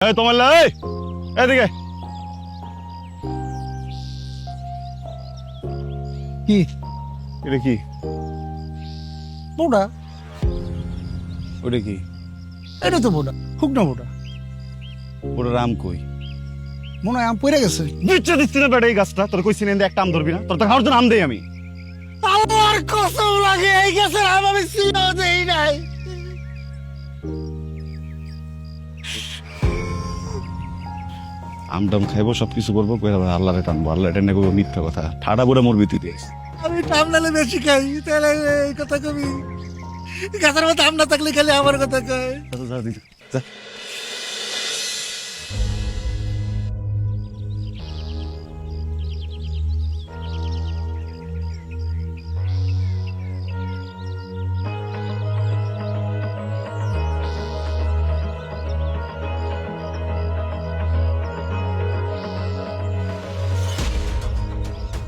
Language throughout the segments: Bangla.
এই তোমার এদিকে কি এটা কি বোটা? ওটা কি? এটা তো বোটা, শুকনা বোটা। ওটা রাম কই? মনে হয় আম পড়ে গেছে। দিচ্ছে দিচ্ছি না বেটা এই গাছটা, তোর কইছি না একটা আম ধরবি না, তোর তো খাওয়ার জন্য আম দেই আমি। আমার কসম লাগে এই গাছের আম আমি ছিঁড়েও দেই নাই। আমটাম খাইবো, সবকিছু করবো, কই আবার আল্লাহরে টানবো, আল্লাহ টেনে করবো মিথ্যা কথা, ঠাডা বুড়া মরবি তুই দেশ। আমি টামনালে বেশি খাই, তাহলে এই কথা কবি। গাছের মধ্যে আম না থাকলে খালি আমার কথা কয়। যা।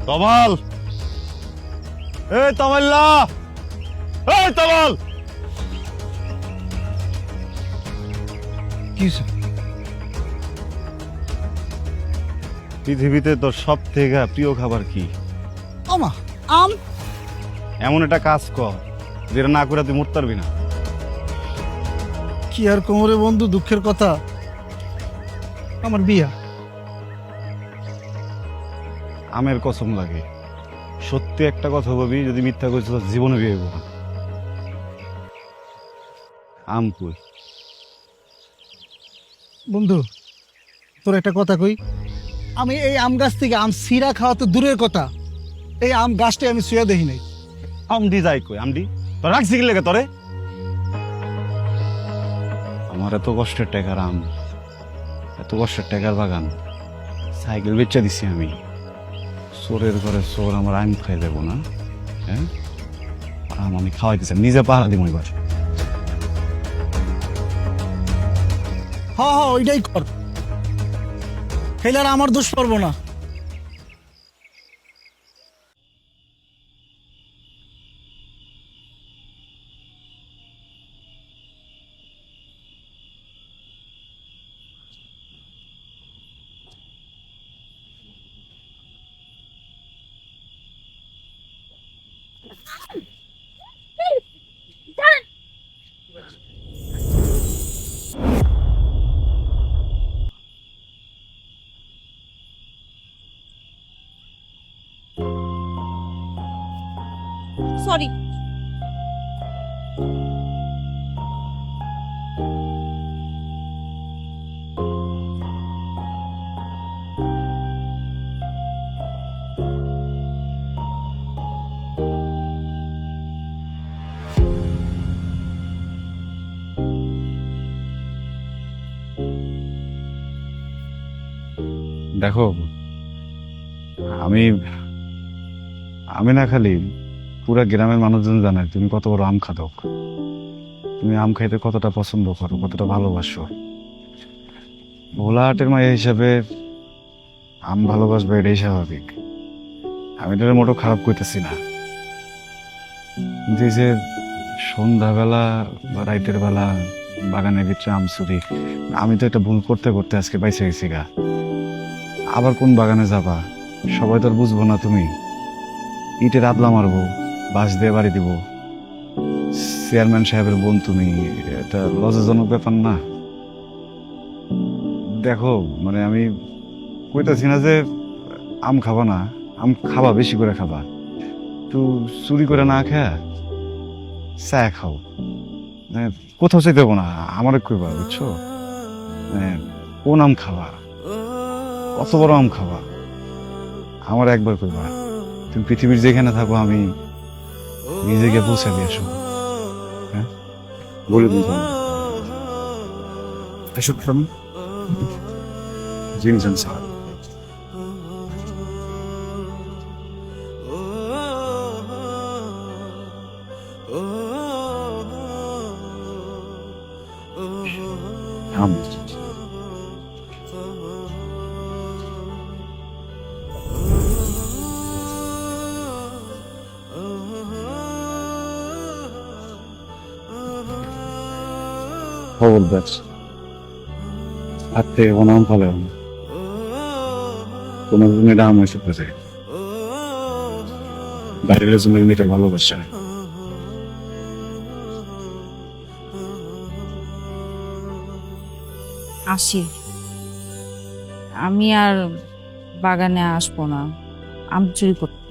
তমাল, এই তমাল্লা, এই তমাল। কি পৃথিবীতে তোর সব থেকে প্রিয় খাবার কি? আমা আম। এমন একটা কাজ কর যেটা না করে তুই মরতে পারবি না। কি আর কোমরে বন্ধু, দুঃখের কথা, আমার বিয়া। আমের কসম লাগে, সত্যি একটা কথা বলবি, যদি মিথ্যা করিস তোর জীবনে বিয়ে হইব না। আম কই? বন্ধু তোর একটা কথা কই, আমি এই আম গাছ থেকে আম সিরা খাওয়া তো দূরের কথা, এই আম গাছটাই আমি শুয়ে দেখি নাই। আমডি যাই কই? আমডি তোর রাখছি কি লেগে তোরে? আমার এত কষ্টের টাকার আম, এত কষ্টের টাকার বাগান, সাইকেল বেচা দিছি আমি। চোরের ঘরে চোর আমার আম খাই দেবো না? হ্যাঁ, আম আমি খাওয়াইতেছি, নিজে পাহারা দিব এবার। হ হ ওইটাই কর, খেলে আর আমার দোষ পড়বো না। সরি। দেখো, আমি আমি না খালি পুরা গ্রামের মানুষজন জানে তুমি কত বড় আম খাদক, তুমি আম খাইতে কতটা পছন্দ করো, কতটা ভালোবাসো। ভোলাহাটের মায়ের হিসাবে আম ভালোবাসবে, এটাই স্বাভাবিক। আমি এটা মোটো খারাপ করতেছি না। যে যে সন্ধ্যাবেলা বা রাইতের বেলা বাগানের ভিতরে আম চুরি, আমি তো একটা ভুল করতে করতে আজকে বাইসে গেছি গা। আবার কোন বাগানে যাবা সবাই তো আর বুঝবো না। তুমি ইটের আদলা মারবো, বাঁশ দিয়ে বাড়ি দিব, চেয়ারম্যান সাহেবের বোন তুমি, এটা লজ্জাজনক ব্যাপার না? দেখো, মানে আমি কইতাছি না যে আম খাবা না, আম খাবা, বেশি করে খাবা, তো চুরি করে না খেয়া চা খাও। মানে কোথাও চাইতে হবো না, আমার কইবা, বুঝছো? মানে কোন আম খাবা, কত বড় আম খাবা, আমার একবার কইবা। তুমি পৃথিবীর যেখানে থাকো আমি নিজেকে পৌঁছে দিয়ে আসো। হ্যাঁ, বলে দিই এসব জিনিস স্যার। Hold that. হাত থেকে কোনো আম ফলে না কোনো দিন এটা আম এসে পড়ে বাইরের জন্য এটা ভালোবাসা আসি, আমি আর বাগানে আসবো না, আম চুরি করতে।